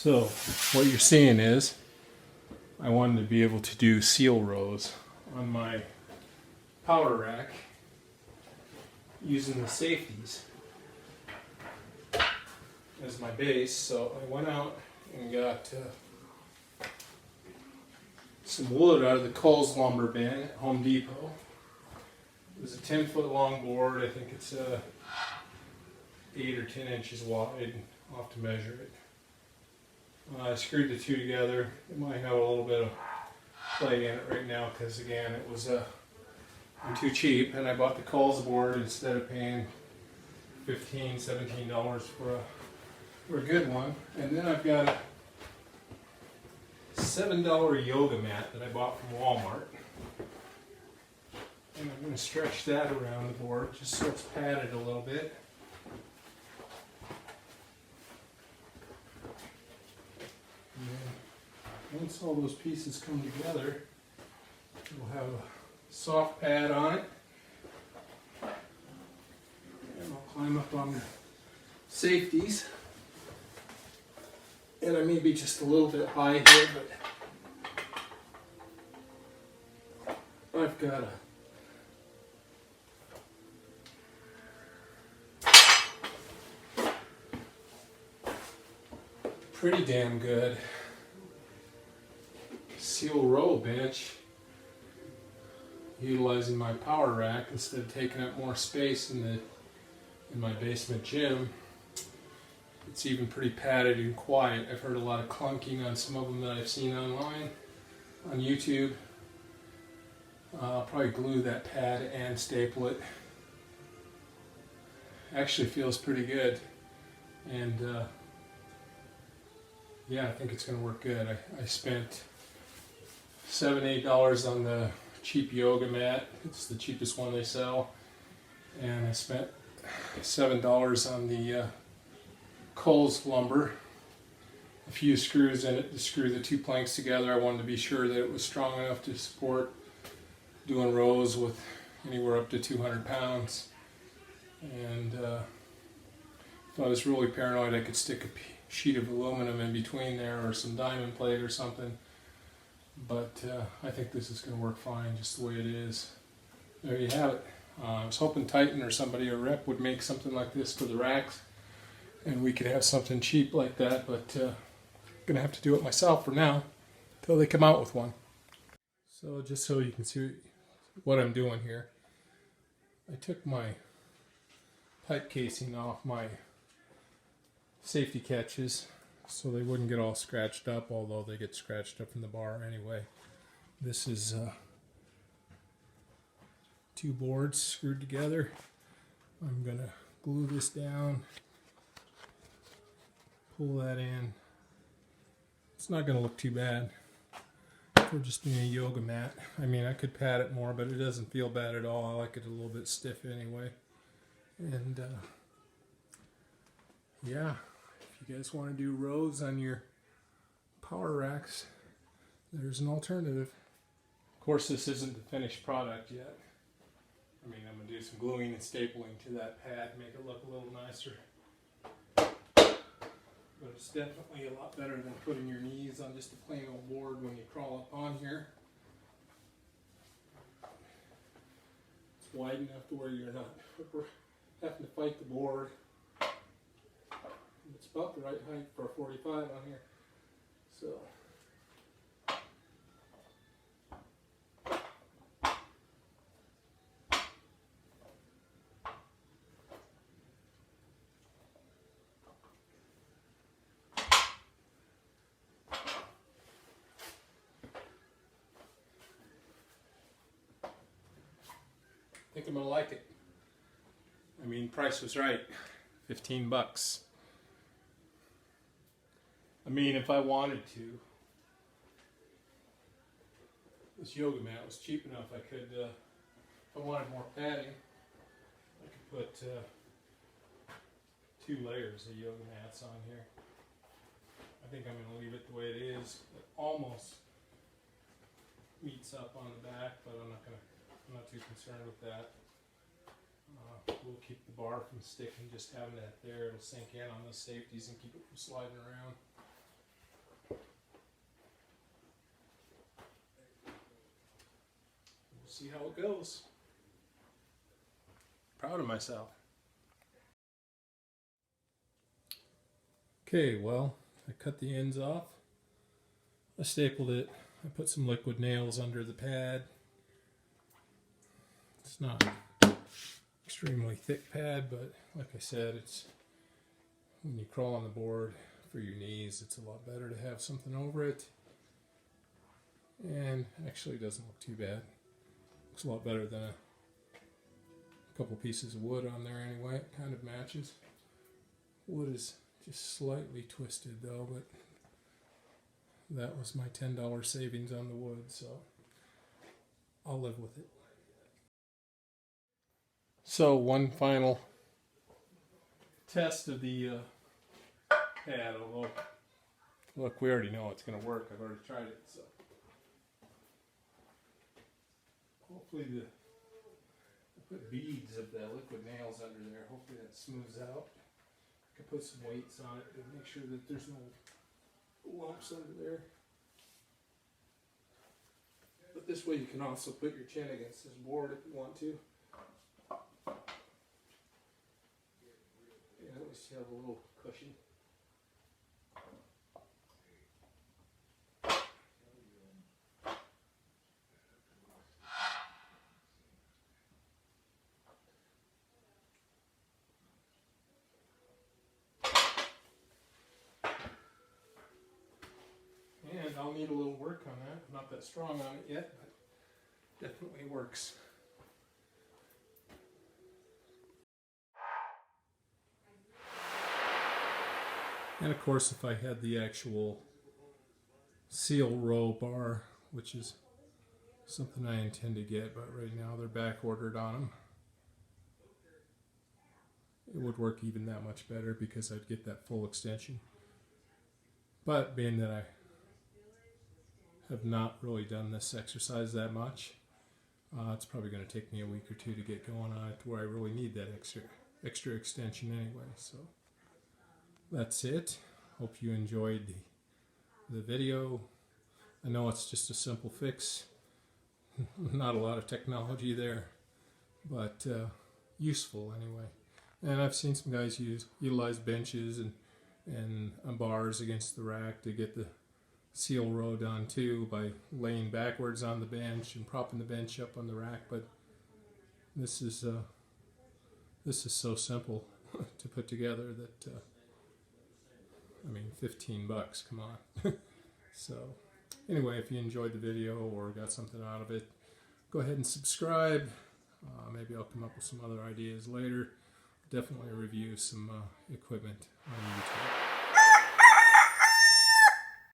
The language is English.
So what you're seeing is I wanted to be able to do seal rows on my power rack using the safeties as my base. So I went out and got some wood out of the Kohl's lumber bin at Home Depot. It was a 10-foot long board. I think it's 8 or 10 inches wide. I'll have to measure it. I screwed the two together. It might have a little bit of play in it right now because, again, it was too cheap, and I bought the Kohl's board instead of paying $15, $17 for a good one. And then I've got a $7 yoga mat that I bought from Walmart, and I'm going to stretch that around the board just so it's padded a little bit. And once all those pieces come together, we'll have a soft pad on it, and I'll climb up on the safeties. And I may be just a little bit high here, but I've got a pretty damn good seal row bench utilizing my power rack instead of taking up more space in my basement gym. It's even pretty padded and quiet. I've heard a lot of clunking on some of them that I've seen online on YouTube. I'll probably glue that pad and staple it. Actually feels pretty good, and yeah, I think it's going to work good. I spent $7, $8 on the cheap yoga mat. It's the cheapest one they sell, and I spent $7 on the Kohl's lumber, a few screws in it to screw the two planks together. I wanted to be sure that it was strong enough to support doing rows with anywhere up to 200 pounds. And if I was really paranoid, I could stick a sheet of aluminum in between there or some diamond plate or something. But I think this is going to work fine just the way it is. There you have it. I was hoping Titan or somebody, a rep, would make something like this for the racks, and we could have something cheap like that, but I'm going to have to do it myself for now until they come out with one. So just so you can see what I'm doing here, I took my pipe casing off my safety catches so they wouldn't get all scratched up, although they get scratched up from the bar anyway. This is 2 boards screwed together. I'm going to glue this down, pull that in. It's not going to look too bad for just being a yoga mat. I mean, I could pad it more, but it doesn't feel bad at all. I like it a little bit stiff anyway. And yeah, if you guys want to do rows on your power racks, there's an alternative. Of course, this isn't the finished product yet. I mean, I'm going to do some gluing and stapling to that pad, make it look a little nicer. But it's definitely a lot better than putting your knees on just a plain old board when you crawl up on here. It's wide enough to where you're not having to fight the board. It's about the right height for a 45 on here. So I think I'm gonna like it. I mean, price was right. $15. I mean, if I wanted to, this yoga mat was cheap enough. I could, if I wanted more padding, I could put 2 layers of yoga mats on here. I think I'm going to leave it the way it is. It almost meets up on the back, but I'm not too concerned with that. We'll keep the bar from sticking, just having that there. It'll sink in on those safeties and keep it from sliding around. see how it goes. Proud of myself. Okay, well, I cut the ends off. I stapled it. I put some liquid nails under the pad. It's not extremely thick pad, but like I said, it's when you crawl on the board for your knees, it's a lot better to have something over it. And actually it doesn't look too bad. Looks a lot better than a couple pieces of wood on there anyway. It kind of matches. Wood is just slightly twisted though, but that was my $10 savings on the wood, so I'll live with it. So one final test of the pad, although look, we already know it's going to work. I've already tried it, so hopefully I put beads of the liquid nails under there. Hopefully that smooths out. I can put some weights on it to make sure that there's no lumps under there. But this way you can also put your chin against this board if you want to. Yeah, at least you have a little cushion. And I'll need a little work on that. I'm not that strong on it yet, but definitely works. And of course, if I had the actual seal row bar, which is something I intend to get, but right now they're back ordered on them, it would work even that much better because I'd get that full extension. But being that I have not really done this exercise that much, it's probably going to take me a week or two to get going on it to where I really need that extra extension anyway. So that's it. Hope you enjoyed the video. I know it's just a simple fix. Not a lot of technology there, but useful anyway. And I've seen some guys utilize benches and bars against the rack to get the seal row done too by laying backwards on the bench and propping the bench up on the rack. But this is so simple to put together that I mean, $15, come on. So anyway, if you enjoyed the video or got something out of it, go ahead and subscribe. Maybe I'll come up with some other ideas later. Definitely review some equipment on YouTube.